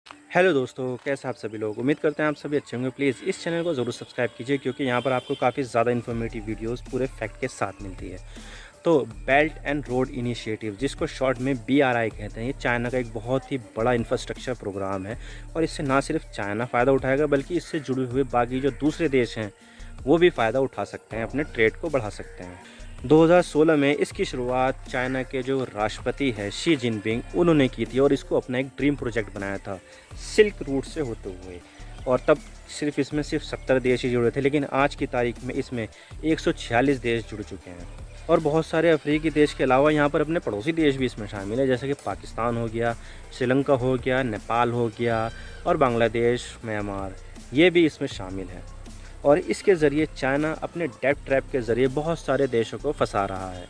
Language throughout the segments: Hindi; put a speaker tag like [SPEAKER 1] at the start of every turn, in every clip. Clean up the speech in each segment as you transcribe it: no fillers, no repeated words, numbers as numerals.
[SPEAKER 1] हेलो दोस्तों, कैसे आप सभी लोग। उम्मीद करते हैं आप सभी अच्छे होंगे। प्लीज़ इस चैनल को ज़रूर सब्सक्राइब कीजिए क्योंकि यहाँ पर आपको काफ़ी ज़्यादा इन्फॉर्मेटिव वीडियोस पूरे फैक्ट के साथ मिलती है। तो बेल्ट एंड रोड इनिशिएटिव, जिसको शॉर्ट में BRI कहते हैं, ये चाइना का एक बहुत ही बड़ा इंफ्रास्ट्रक्चर प्रोग्राम है और इससे ना सिर्फ चाइना फ़ायदा उठाएगा बल्कि इससे जुड़े हुए बाकी जो दूसरे देश हैं वो भी फ़ायदा उठा सकते हैं, अपने ट्रेड को बढ़ा सकते हैं। 2016 में इसकी शुरुआत चाइना के जो राष्ट्रपति है शी जिनपिंग, उन्होंने की थी और इसको अपना एक ड्रीम प्रोजेक्ट बनाया था सिल्क रूट से होते हुए। और तब सिर्फ 70 देश ही जुड़े थे, लेकिन आज की तारीख में इसमें 146 देश जुड़ चुके हैं। और बहुत सारे अफ्रीकी देश के अलावा यहाँ पर अपने पड़ोसी देश भी इसमें शामिल है, जैसे कि पाकिस्तान हो गया, श्रीलंका हो गया, नेपाल हो गया और बांग्लादेश, म्यांमार, ये भी इसमें शामिल है। और इसके ज़रिए चाइना अपने डेब्ट ट्रैप के ज़रिए बहुत सारे देशों को फंसा रहा है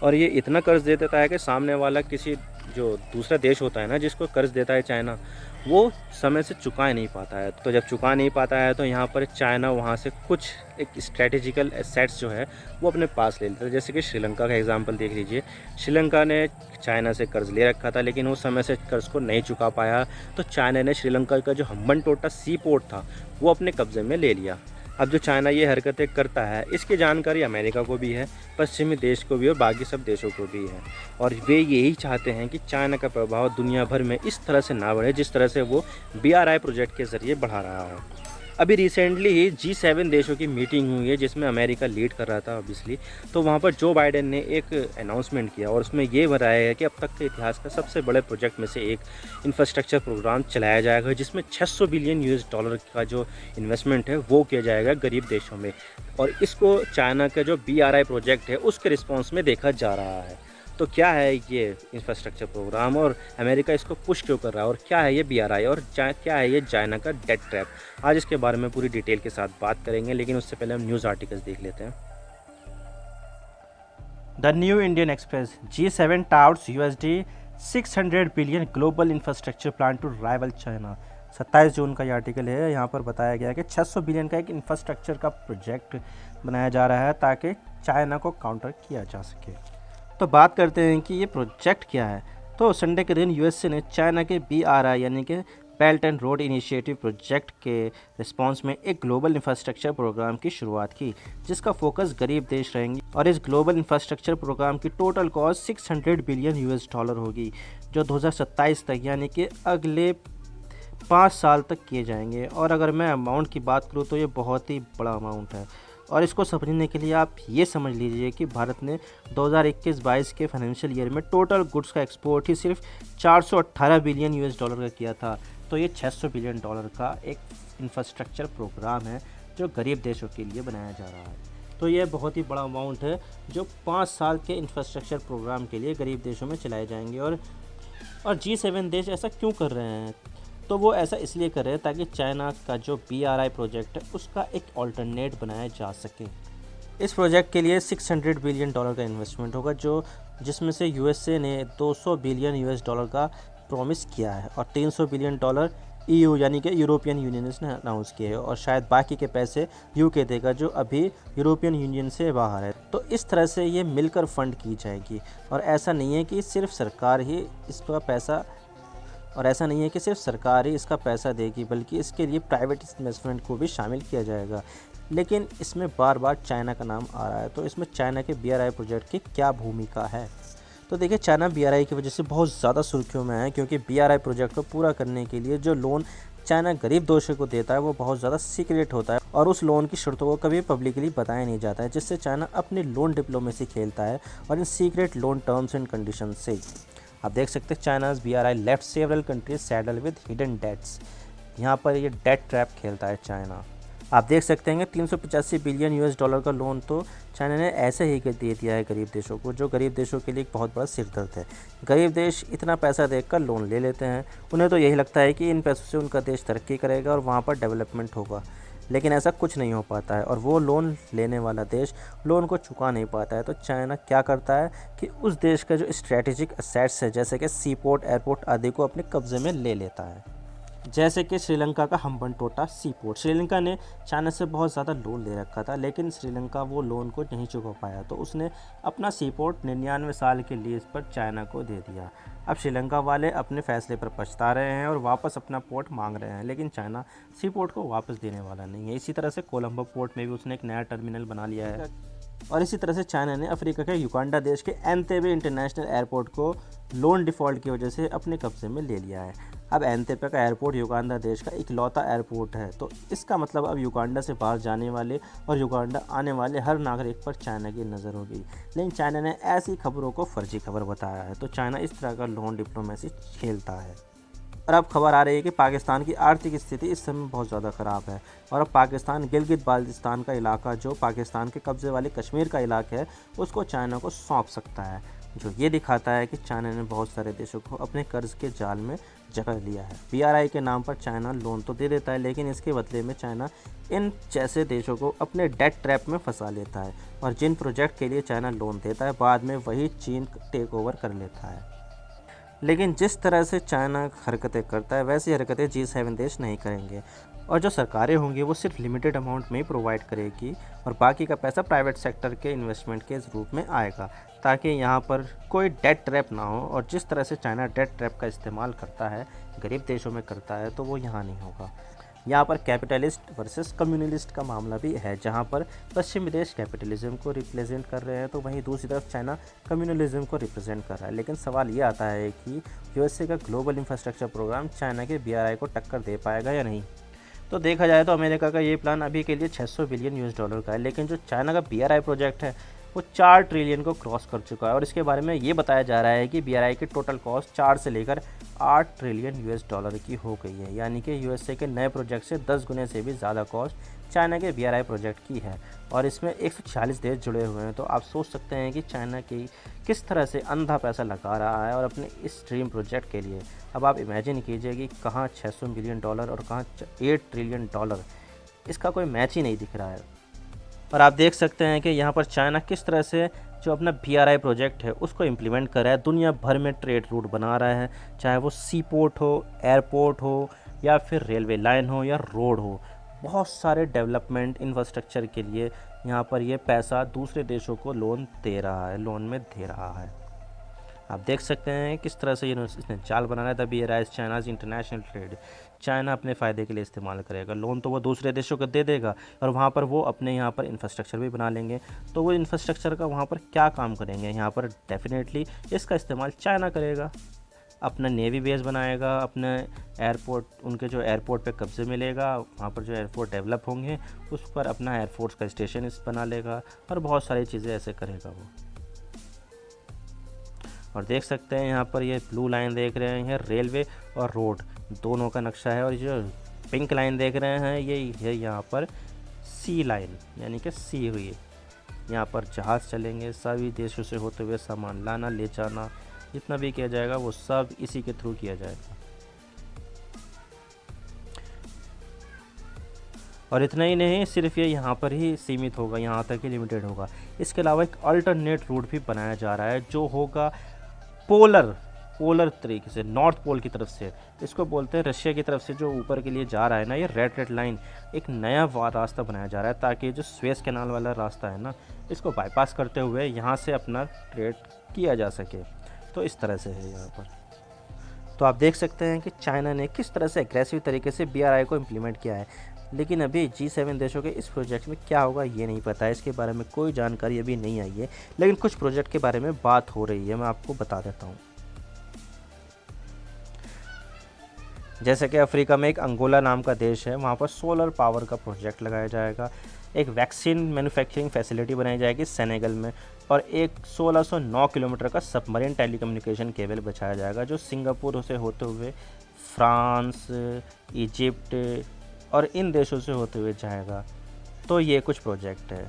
[SPEAKER 1] और ये इतना कर्ज दे देता है कि सामने वाला किसी जो दूसरा देश होता है ना, जिसको कर्ज देता है चाइना, वो समय से चुका नहीं पाता है। तो जब चुका नहीं पाता है तो यहाँ पर चाइना वहाँ से कुछ एक स्ट्रेटेजिकल एसेट्स जो है वो अपने पास ले लेता है। जैसे कि श्रीलंका का एग्जांपल देख लीजिए। श्रीलंका ने चाइना से कर्ज ले रखा था लेकिन वो समय से कर्ज को नहीं चुका पाया, तो चाइना ने श्रीलंका का जो हम्बनटोटा सी पोर्ट था वो अपने कब्ज़े में ले लिया। अब जो चाइना ये हरकतें करता है, इसकी जानकारी अमेरिका को भी है, पश्चिमी देश को भी और बाकी सब देशों को भी है। और वे यही चाहते हैं कि चाइना का प्रभाव दुनिया भर में इस तरह से ना बढ़े जिस तरह से वो BRI प्रोजेक्ट के ज़रिए बढ़ा रहा है। अभी रिसेंटली ही G7 देशों की मीटिंग हुई है जिसमें अमेरिका लीड कर रहा था ऑब्वियसली। तो वहाँ पर जो बाइडेन ने एक अनाउंसमेंट किया और उसमें ये बताया है कि अब तक के इतिहास का सबसे बड़े प्रोजेक्ट में से एक इंफ्रास्ट्रक्चर प्रोग्राम चलाया जाएगा, जिसमें 600 बिलियन US डॉलर का जो इन्वेस्टमेंट है वो किया जाएगा गरीब देशों में। और इसको चाइना का जो BRI प्रोजेक्ट है उसके रिस्पॉन्स में देखा जा रहा है। तो क्या है ये इंफ्रास्ट्रक्चर प्रोग्राम और अमेरिका इसको पुश क्यों कर रहा है, और क्या है ये BRI, और क्या है ये चाइना का डेट ट्रैप, आज इसके बारे में पूरी डिटेल के साथ बात करेंगे। लेकिन उससे पहले हम न्यूज़ आर्टिकल्स देख लेते हैं। The new Indian express, G7 towers USD 600 billion global infrastructure plan to rival China. 27 जून का ये आर्टिकल है। यहाँ पर बताया गया है कि 600 बिलियन का एक इंफ्रास्ट्रक्चर का प्रोजेक्ट बनाया जा रहा है ताकि चाइना को काउंटर किया जा सके। तो बात करते हैं कि ये प्रोजेक्ट क्या है। तो संडे के दिन यूएसए ने चाइना के BRI यानी कि belt and road initiative project के रिस्पांस में एक ग्लोबल इंफ्रास्ट्रक्चर प्रोग्राम की शुरुआत की, जिसका फोकस गरीब देश रहेंगे। और इस ग्लोबल इंफ्रास्ट्रक्चर प्रोग्राम की total cost 600 billion US dollar होगी, जो 2027 तक यानी कि अगले 5 साल तक किए जाएंगे। और अगर मैं अमाउंट की बात करूँ तो ये बहुत ही बड़ा अमाउंट है। और इसको समझने के लिए आप ये समझ लीजिए कि भारत ने 2021-22 के फाइनेंशियल ईयर में टोटल गुड्स का एक्सपोर्ट ही सिर्फ 418 बिलियन US डॉलर का किया था। तो ये 600 बिलियन डॉलर का एक इंफ्रास्ट्रक्चर प्रोग्राम है जो गरीब देशों के लिए बनाया जा रहा है। तो ये बहुत ही बड़ा अमाउंट है जो 5 साल के इंफ्रास्ट्रक्चर प्रोग्राम के लिए गरीब देशों में चलाए जाएंगे। और G7 देश ऐसा क्यों कर रहे हैं? तो वो ऐसा इसलिए कर रहे हैं ताकि चाइना का जो BRI प्रोजेक्ट है उसका एक ऑल्टरनेट बनाया जा सके। इस प्रोजेक्ट के लिए 600 बिलियन डॉलर का इन्वेस्टमेंट होगा, जिसमें से यूएसए ने 200 बिलियन US डॉलर का प्रॉमिस किया है और 300 बिलियन डॉलर EU यानी कि यूरोपियन यूनियन ने अनाउंस किए हैं, और शायद बाकी के पैसे UK देगा जो अभी यूरोपियन यूनियन से बाहर है। तो इस तरह से ये मिलकर फंड की जाएगी। और ऐसा नहीं है कि सिर्फ सरकार ही इसका पैसा देगी, बल्कि इसके लिए प्राइवेट इन्वेस्टमेंट को भी शामिल किया जाएगा। लेकिन इसमें बार बार चाइना का नाम आ रहा है, तो इसमें चाइना के BRI प्रोजेक्ट की क्या भूमिका है? तो देखिए, चाइना BRI की वजह से बहुत ज़्यादा सुर्खियों में है, क्योंकि BRI प्रोजेक्ट को पूरा करने के लिए जो लोन चाइना गरीब देशों को देता है वो बहुत ज़्यादा सीक्रेट होता है और उस लोन की शर्तों को कभी पब्लिकली बताया नहीं जाता है, जिससे चाइना अपनी लोन डिप्लोमेसी खेलता है और इन secret loan terms and condition से। आप देख सकते हैं China's BRI left several countries saddle with hidden debts. यहाँ पर ये डेट ट्रैप खेलता है चाइना। आप देख सकते हैं कि 385 बिलियन US डॉलर का लोन तो चाइना ने ऐसे ही दे दिया है गरीब देशों को, जो गरीब देशों के लिए एक बहुत बड़ा सिरदर्द है। गरीब देश इतना पैसा देकर लोन ले लेते हैं, उन्हें तो यही लगता है कि इन पैसों से उनका देश तरक्की करेगा और वहाँ पर डेवलपमेंट होगा, लेकिन ऐसा कुछ नहीं हो पाता है और वो लोन लेने वाला देश लोन को चुका नहीं पाता है। तो चाइना क्या करता है कि उस देश का जो स्ट्रैटेजिक एसेट्स है, जैसे कि सी पोर्ट, एयरपोर्ट आदि को अपने कब्ज़े में ले लेता है। जैसे कि श्रीलंका का हम्बनटोटा सी पोर्ट। श्रीलंका ने चाइना से बहुत ज़्यादा लोन ले रखा था, लेकिन श्रीलंका वो लोन को नहीं चुका पाया, तो उसने अपना सी पोर्ट 99 साल के लीज पर चाइना को दे दिया। अब श्रीलंका वाले अपने फैसले पर पछता रहे हैं और वापस अपना पोर्ट मांग रहे हैं, लेकिन चाइना सी पोर्ट को वापस देने वाला नहीं है। इसी तरह से कोलंबो पोर्ट में भी उसने एक नया टर्मिनल बना लिया है। और इसी तरह से चाइना ने अफ्रीका के युगांडा देश के एंतेबे इंटरनेशनल एयरपोर्ट को लोन डिफ़ॉल्ट की वजह से अपने कब्जे में ले लिया है। अब एंतेबे का एयरपोर्ट युगांडा देश का इकलौता एयरपोर्ट है, तो इसका मतलब अब युगांडा से बाहर जाने वाले और युगांडा आने वाले हर नागरिक पर चाइना की नज़र होगी। लेकिन चाइना ने ऐसी खबरों को फर्जी खबर बताया है, तो चाइना इस तरह का लोन डिप्लोमेसी खेलता है। और अब खबर आ रही है कि पाकिस्तान की आर्थिक स्थिति इस समय बहुत ज़्यादा ख़राब है और अब पाकिस्तान गिलगित बाल्टिस्तान का इलाका, जो पाकिस्तान के कब्ज़े वाले कश्मीर का इलाका है, उसको चाइना को सौंप सकता है, जो ये दिखाता है कि चाइना ने बहुत सारे देशों को अपने कर्ज़ के जाल में जकड़ लिया है। BRI के नाम पर चाइना लोन तो दे देता है, लेकिन इसके बदले में चाइना इन जैसे देशों को अपने डेट ट्रैप में फंसा लेता है और जिन प्रोजेक्ट के लिए चाइना लोन देता है, बाद में वही चीन टेक ओवर कर लेता है। लेकिन जिस तरह से चाइना हरकतें करता है, वैसी हरकतें G7 देश नहीं करेंगे और जो सरकारें होंगी वो सिर्फ लिमिटेड अमाउंट में ही प्रोवाइड करेगी और बाकी का पैसा प्राइवेट सेक्टर के इन्वेस्टमेंट के रूप में आएगा, ताकि यहाँ पर कोई डेट ट्रैप ना हो। और जिस तरह से चाइना डेट ट्रैप का इस्तेमाल करता है, गरीब देशों में करता है, तो वो यहाँ नहीं होगा। यहाँ पर कैपिटलिस्ट वर्सेस कम्युनलिस्ट का मामला भी है, जहाँ पर पश्चिमी देश कैपिटलिज्म को रिप्रेजेंट कर रहे हैं, तो वहीं दूसरी तरफ चाइना कम्युनलिज्म को रिप्रेजेंट कर रहा है। लेकिन सवाल ये आता है कि USA का ग्लोबल इंफ्रास्ट्रक्चर प्रोग्राम चाइना के BRI को टक्कर दे पाएगा या नहीं। तो देखा जाए तो अमेरिका का ये प्लान अभी के लिए $600 बिलियन का है, लेकिन जो चाइना का BRI प्रोजेक्ट है वो 4 ट्रिलियन को क्रॉस कर चुका है और इसके बारे में ये बताया जा रहा है कि BRI की टोटल कॉस्ट 4 से लेकर 8 ट्रिलियन की हो गई है, यानी कि USA के नए प्रोजेक्ट से 10 गुने से भी ज़्यादा कॉस्ट चाइना के BRI प्रोजेक्ट की है और इसमें 146 देश जुड़े हुए हैं। तो आप सोच सकते हैं कि चाइना की किस तरह से अंधा पैसा लगा रहा है और अपने इस ड्रीम प्रोजेक्ट के लिए। अब आप इमेजिन कीजिए कि कहाँ $600 बिलियन और कहाँ $8 ट्रिलियन, इसका कोई मैच ही नहीं दिख रहा है। और आप देख सकते हैं कि यहाँ पर चाइना किस तरह से जो अपना BRI प्रोजेक्ट है उसको इम्प्लीमेंट कर रहा है, दुनिया भर में ट्रेड रूट बना रहा है, चाहे वो सी पोर्ट हो, एयरपोर्ट हो या फिर रेलवे लाइन हो या रोड हो। बहुत सारे डेवलपमेंट इंफ्रास्ट्रक्चर के लिए यहाँ पर ये पैसा दूसरे देशों को लोन में दे रहा है। आप देख सकते हैं किस तरह से इसने जाल बनाया था। BRI China's international trade, China अपने फ़ायदे के लिए इस्तेमाल करेगा। लोन तो वो दूसरे देशों को दे देगा और वहाँ पर वो अपने यहाँ पर इंफ्रास्ट्रक्चर भी बना लेंगे, तो वो इंफ्रास्ट्रक्चर का वहाँ पर क्या काम करेंगे, यहाँ पर डेफिनेटली इसका इस्तेमाल चाइना करेगा। अपना नेवी बेस बनाएगा, अपने एयरपोर्ट, उनके जो एयरपोर्ट पे कब्जे में लेगा, वहाँ पर जो एयरपोर्ट डेवलप होंगे उस पर अपना एयरफोर्स का स्टेशन बना लेगा और बहुत सारी चीज़ें ऐसे करेगा वो। और देख सकते हैं यहाँ पर ये ब्लू लाइन देख रहे हैं, रेलवे और रोड दोनों का नक्शा है और जो पिंक लाइन देख रहे हैं ये है यहाँ पर सी लाइन, यानी कि सी हुई। यहाँ पर जहाज़ चलेंगे, सभी देशों से होते हुए सामान लाना ले जाना, जितना भी किया जाएगा वो सब इसी के थ्रू किया जाएगा। और इतना ही नहीं, सिर्फ ये यहाँ पर ही सीमित होगा, यहाँ तक ही लिमिटेड होगा। इसके अलावा एक अल्टरनेट रूट भी बनाया जा रहा है जो होगा पोलर तरीके से, नॉर्थ पोल की तरफ से। इसको बोलते हैं रशिया की तरफ से जो ऊपर के लिए जा रहा है ना, ये रेड लाइन, एक नया रास्ता बनाया जा रहा है ताकि जो स्वेज कैनाल वाला रास्ता है ना, इसको बाईपास करते हुए यहाँ से अपना ट्रेड किया जा सके। तो इस तरह से है यहाँ पर। तो आप देख सकते हैं कि चाइना ने किस तरह से एग्रेसिव तरीके से BRI को इम्प्लीमेंट किया है, लेकिन अभी G7 देशों के इस प्रोजेक्ट में क्या होगा ये नहीं पता है। इसके बारे में कोई जानकारी अभी नहीं आई है, लेकिन कुछ प्रोजेक्ट के बारे में बात हो रही है, मैं आपको बता देता हूँ। जैसे कि अफ्रीका में एक अंगोला नाम का देश है, वहाँ पर सोलर पावर का प्रोजेक्ट लगाया जाएगा। एक वैक्सीन मैन्युफैक्चरिंग फैसिलिटी बनाई जाएगी सेनेगल में और एक 1609 किलोमीटर का सबमरीन टेलीकम्युनिकेशन केबल बिछाया जाएगा जो सिंगापुर से होते हुए फ्रांस, इजिप्ट और इन देशों से होते हुए जाएगा। तो ये कुछ प्रोजेक्ट है।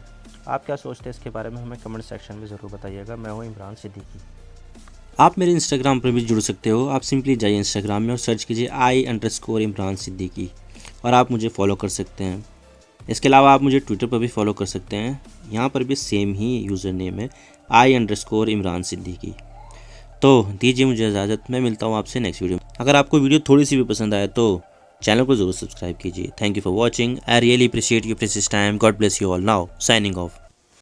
[SPEAKER 1] आप क्या सोचते हैं इसके बारे में, हमें कमेंट सेक्शन में ज़रूर बताइएगा। मैं हूँ इमरान सिद्दीकी।
[SPEAKER 2] आप मेरे इंस्टाग्राम पर भी जुड़ सकते हो। आप सिंपली जाइए इंस्टाग्राम में और सर्च कीजिए I_इमरान सिद्दीकी और आप मुझे फॉलो कर सकते हैं। इसके अलावा आप मुझे ट्विटर पर भी फॉलो कर सकते हैं, यहाँ पर भी सेम ही यूज़र नेम है I_इमरान सिद्दीकी। तो दीजिए मुझे इजाज़त, मैं मिलता हूँ आपसे नेक्स्ट वीडियो में। अगर आपको वीडियो थोड़ी सी भी पसंद आए तो चैनल को ज़रूर सब्सक्राइब कीजिए। Thank you for watching. I really appreciate your precious time. God bless you all. Now signing off.